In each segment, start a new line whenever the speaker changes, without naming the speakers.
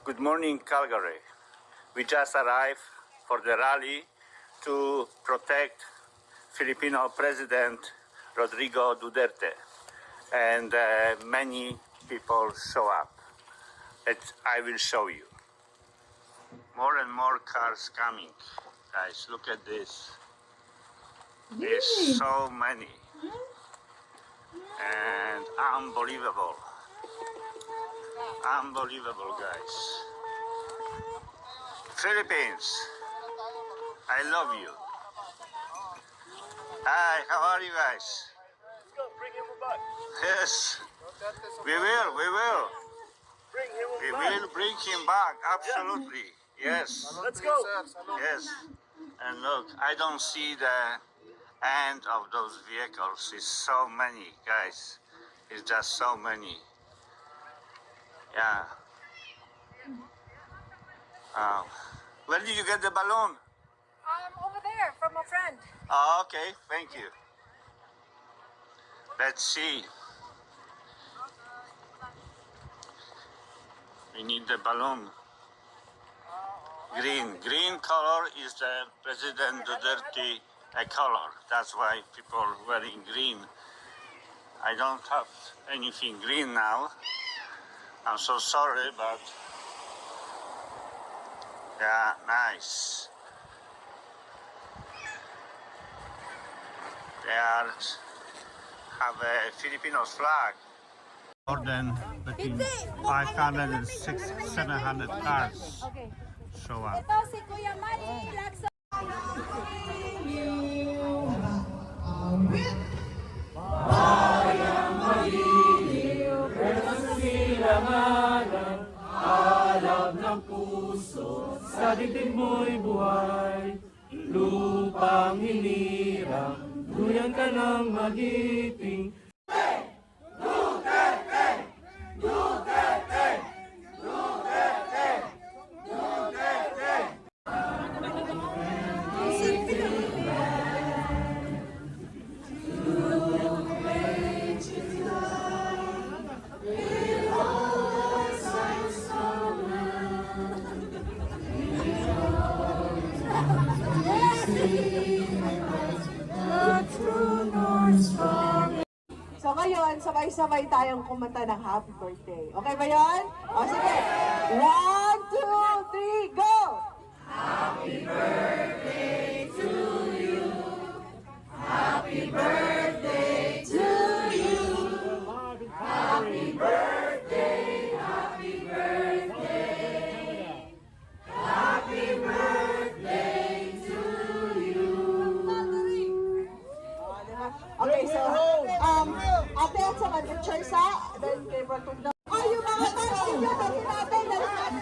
Good morning, Calgary. We just arrived for the rally to protect Filipino President Rodrigo Duterte, and many people show up. I will show you. More and more cars coming. Guys, look at this. There's so many. And unbelievable. Unbelievable, guys. Philippines, I love you. Hi, how are you guys?
Let's go, bring him back.
Yes, we will.
Bring him
We
back.
will bring him back, absolutely. Yes,
Let's go.
yes. And look, I don't see the end of those vehicles. It's so many, guys. It's just so many. Yeah. Where did you get the balloon?
Over there from a friend.
Oh, okay, thank you. Let's see. We need the balloon. Green color is the President Duterte color. That's why people wearing green. I don't have anything green now. I'm so sorry, but yeah, nice. They have a Filipino flag. More than between 500 and 700 cars show up.
Ito si Kuya Manny Lacson.
Alab ng puso, sa dibdib mo'y buhay. Lupang hinirang, duyan ka ng magiting.
So ngayon, sabay-sabay tayong kumanta ng happy birthday. Okay ba yun? O sige. 1, 2, 3, go! Happy birthday to you. Happy birthday to you. Happy birthday, happy birthday. Happy birthday to you. Okay, so, ate at sa mag-church ha, then kay Brother. Oh, yung mga taxi nyo, dali natin, dali natin.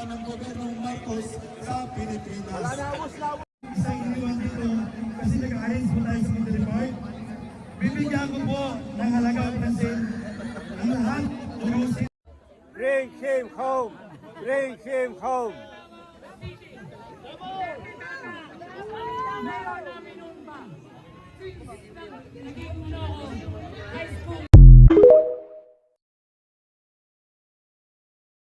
ng Gobernong Marcos sa Pilipinas. Isang iniwan dito kasi nag-arrange po tayo sa Military Park. Bibigyan ko po ng halagang pansin ang lahat urusin.
Bring him home! Bring him home!